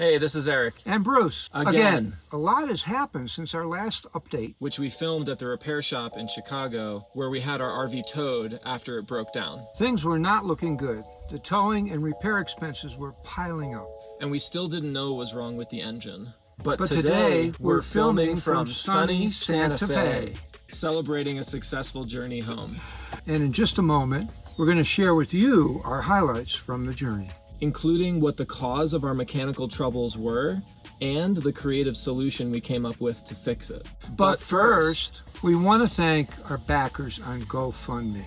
Hey, this is Eric. And Bruce. Again. A lot has happened since our last update. Which we filmed at the repair shop in Chicago, where we had our RV towed after it broke down. Things were not looking good. The towing and repair expenses were piling up. And we still didn't know what was wrong with the engine. But today, we're filming from sunny Santa Fe, celebrating a successful journey home. And in just a moment, we're going to share with you our highlights from the journey, including what the cause of our mechanical troubles were and the creative solution we came up with to fix it. But first, we want to thank our backers on GoFundMe.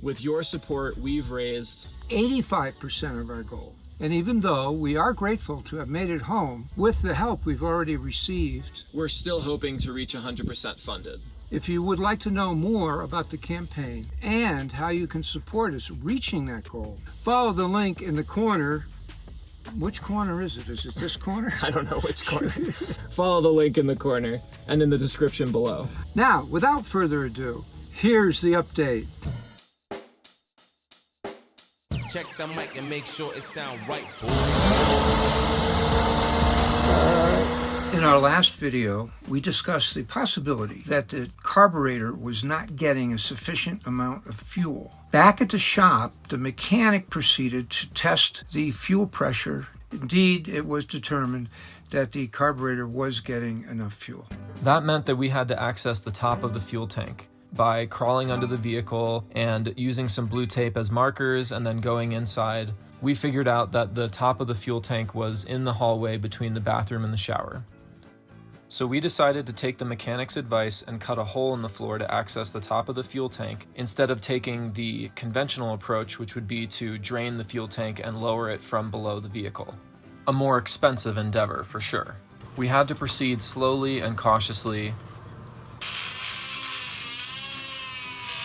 With your support, we've raised 85% of our goal. And even though we are grateful to have made it home with the help we've already received, we're still hoping to reach 100% funded. If you would like to know more about the campaign and how you can support us reaching that goal, follow the link in the corner. Which corner is it? Is it this corner? I don't know which corner. Follow the link in the corner and in the description below. Now, without further ado, here's the update. Check the mic and make sure it sound right, boys. In our last video, we discussed the possibility that the carburetor was not getting a sufficient amount of fuel. Back at the shop, the mechanic proceeded to test the fuel pressure. Indeed, it was determined that the carburetor was getting enough fuel. That meant that we had to access the top of the fuel tank by crawling under the vehicle and using some blue tape as markers and then going inside. We figured out that the top of the fuel tank was in the hallway between the bathroom and the shower. So we decided to take the mechanic's advice and cut a hole in the floor to access the top of the fuel tank instead of taking the conventional approach, which would be to drain the fuel tank and lower it from below the vehicle. A more expensive endeavor, for sure. We had to proceed slowly and cautiously,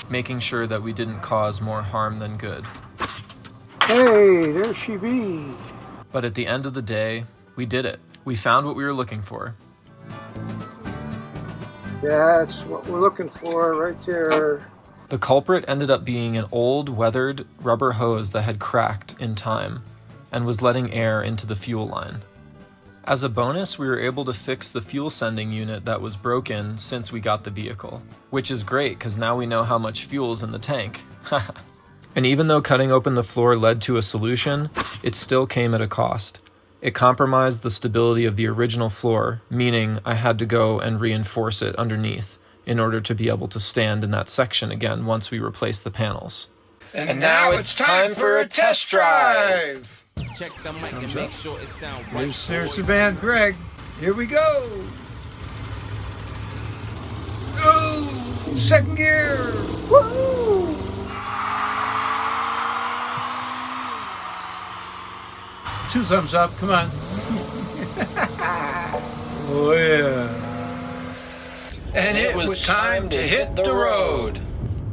making sure that we didn't cause more harm than good. Hey, there she be. But at the end of the day, we did it. We found what we were looking for. That's what we're looking for right there. The culprit ended up being an old, weathered rubber hose that had cracked in time and was letting air into the fuel line. As a bonus, we were able to fix the fuel sending unit that was broken since we got the vehicle, which is great because now we know how much fuel's in the tank. And even though cutting open the floor led to a solution, it still came at a cost. It compromised the stability of the original floor, meaning I had to go and reinforce it underneath in order to be able to stand in that section again once we replaced the panels. And now it's time for a test drive. Check the mic and make sure it sound right. There's the band, Greg. Here we go. Oh, second gear. Woo! Two thumbs up, come on. Oh yeah. And it was time to hit the road.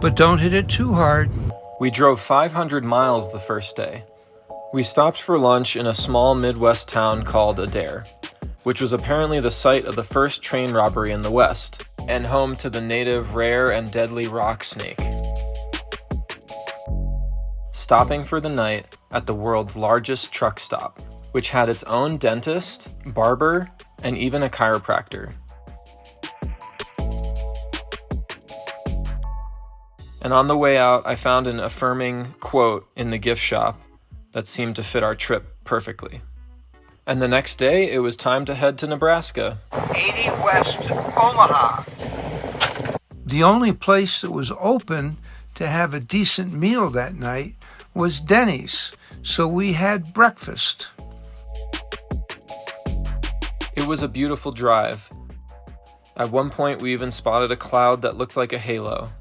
But don't hit it too hard. We drove 500 miles the first day. We stopped for lunch in a small Midwest town called Adair, which was apparently the site of the first train robbery in the West, and home to the native rare and deadly rock snake. Stopping for the night at the world's largest truck stop, which had its own dentist, barber, and even a chiropractor. And on the way out, I found an affirming quote in the gift shop that seemed to fit our trip perfectly. And the next day, it was time to head to Nebraska. 80 West Omaha. The only place that was open to have a decent meal that night was Denny's, so we had breakfast. It was a beautiful drive. At one point, we even spotted a cloud that looked like a halo.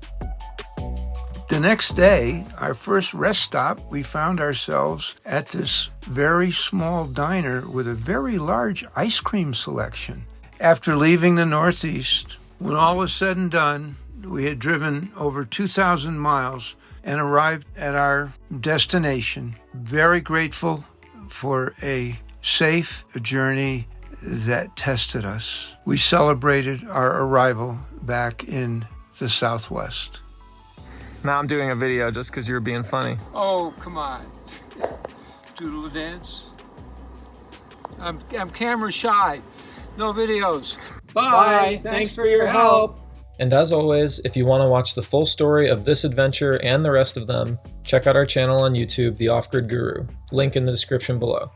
The next day, our first rest stop, we found ourselves at this very small diner with a very large ice cream selection. After leaving the Northeast, when all was said and done, we had driven over 2,000 miles and arrived at our destination. Very grateful for a safe journey that tested us. We celebrated our arrival back in the Southwest. Now I'm doing a video just because you were being funny. Oh, come on. Doodle dance. I'm camera shy. No videos. Bye. Thanks for your help. And as always, if you want to watch the full story of this adventure and the rest of them, check out our channel on YouTube, The Off-Grid Guru. Link in the description below.